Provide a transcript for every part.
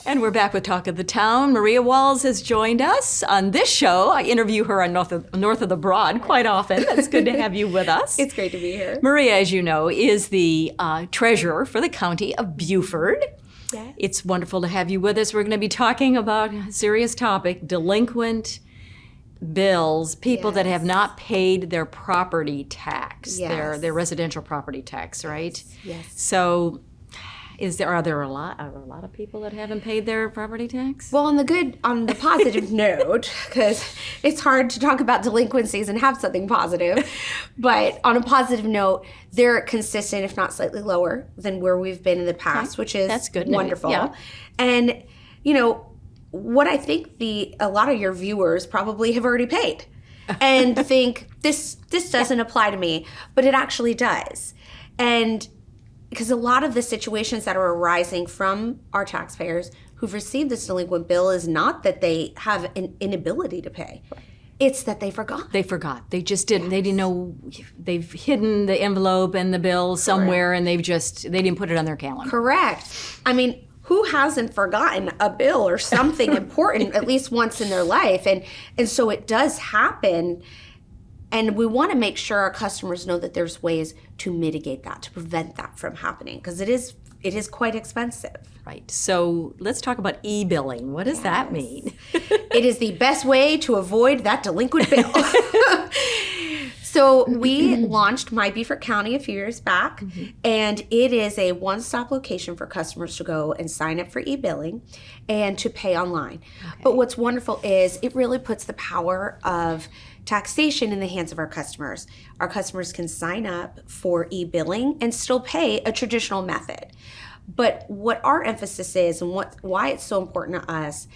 And we're back with Talk of the Town. Maria Walls has joined us on this show. I interview her on North of the Broad quite often. It's good to have you with us. It's great to be here. Maria, as you know, is the treasurer for the county of Beaufort. Yes. It's wonderful to have you with us. We're going to be talking about a serious topic, delinquent bills, people that have not paid their property tax, their residential property tax, right? Yes. So are there a lot of people that haven't paid their property tax? Well, on the positive note, because it's hard to talk about delinquencies and have something positive, but on a positive note, they're consistent, if not slightly lower than where we've been in the past, which is That's good. Wonderful. Yeah. And, what I think a lot of your viewers probably have already paid and think this doesn't apply to me, but it actually does. And because a lot of the situations that are arising from our taxpayers who've received this delinquent bill is not that they have an inability to pay. It's that they forgot. They forgot. They just didn't. Yes. They didn't know. They've hidden the envelope and the bill somewhere, and they didn't put it on their calendar. Correct. I mean, who hasn't forgotten a bill or something important at least once in their life? And so it does happen. And we want to make sure our customers know that there's ways to mitigate that, to prevent that from happening, because it is quite expensive. Right. So let's talk about e-billing. What does that mean? It is the best way to avoid that delinquent bill. So we launched My Beaufort County a few years back, and it is a one-stop location for customers to go and sign up for e-billing and to pay online. Okay. But what's wonderful is it really puts the power of taxation in the hands of our customers. Our customers can sign up for e-billing and still pay a traditional method. But what our emphasis is and why it's so important to us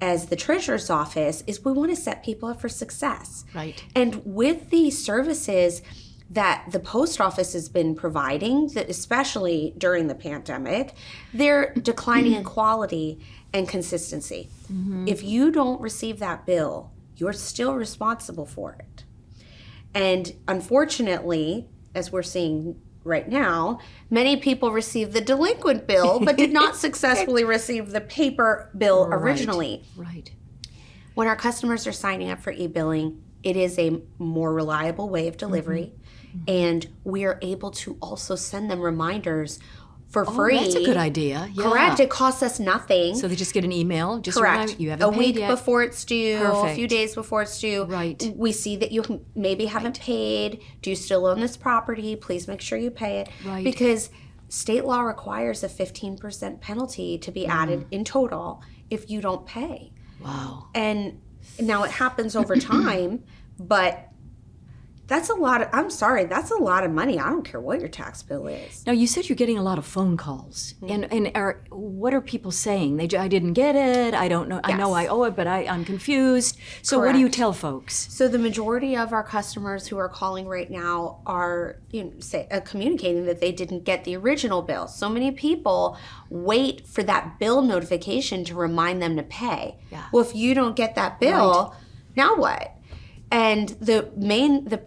as the treasurer's office is we want to set people up for success. Right. And with the services that the post office has been providing, that especially during the pandemic, they're declining in quality and consistency. If you don't receive that bill, you're still responsible for it. And unfortunately, as we're seeing right now, many people receive the delinquent bill but did not successfully receive the paper bill originally. Right. When our customers are signing up for e-billing, it is a more reliable way of delivery, and we are able to also send them reminders for free. That's a good idea. Yeah. Correct. It costs us nothing. So they just get an email. Just Correct. You haven't a paid week yet. before it's due, Perfect. a few days before it's due. Right. We see that you maybe haven't paid. Do you still own this property? Please make sure you pay it. Right. Because state law requires a 15% penalty to be added in total if you don't pay. Wow. And now it happens over time, but that's a lot of money. I don't care what your tax bill is. Now, you said you're getting a lot of phone calls. And what are people saying? I didn't get it. I don't know. Yes. I know I owe it, but I'm confused. So what do you tell folks? So the majority of our customers who are calling right now are communicating that they didn't get the original bill. So many people wait for that bill notification to remind them to pay. Yeah. Well, if you don't get that bill, now what? And the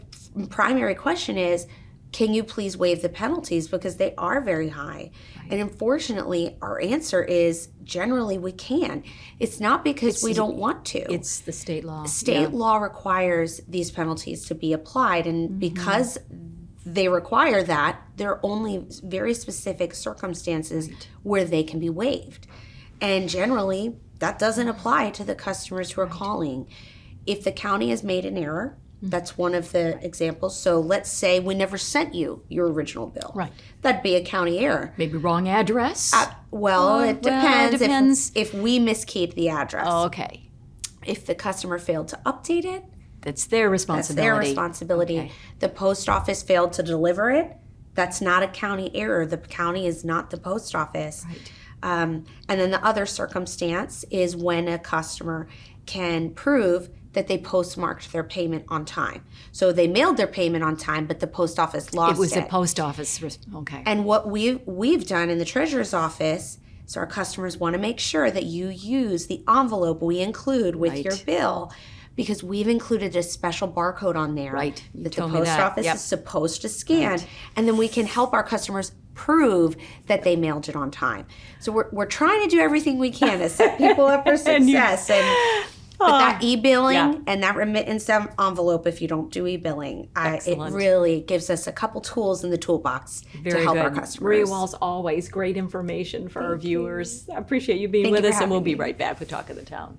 primary question is, can you please waive the penalties, because they are very high? Right. And unfortunately, our answer is generally we can. It's not because we don't want to. It's the state law. State law requires these penalties to be applied, and because they require that, there are only very specific circumstances where they can be waived. And generally, that doesn't apply to the customers who are calling. If the county has made an error, that's one of the examples. So let's say we never sent you your original bill. Right. That'd be a county error. Maybe wrong address? It depends. It depends. If we miskeyed the address. Oh, okay. If the customer failed to update it, that's their responsibility. Okay. The post office failed to deliver it, that's not a county error. The county is not the post office. Right. And then the other circumstance is when a customer can prove that they postmarked their payment on time. So they mailed their payment on time, but the post office lost it. It was the post office. Okay. And what we've done in the treasurer's office, so our customers want to make sure that you use the envelope we include with your bill, because we've included a special barcode on there that the post office is supposed to scan. And then we can help our customers prove that they mailed it on time. So we're trying to do everything we can to set people up for success. But that e-billing and that remittance envelope, if you don't do e-billing, it really gives us a couple tools in the toolbox to help our customers. MWalls, always great information for our viewers. I appreciate you being with us, and we'll be right back with Talk of the Town.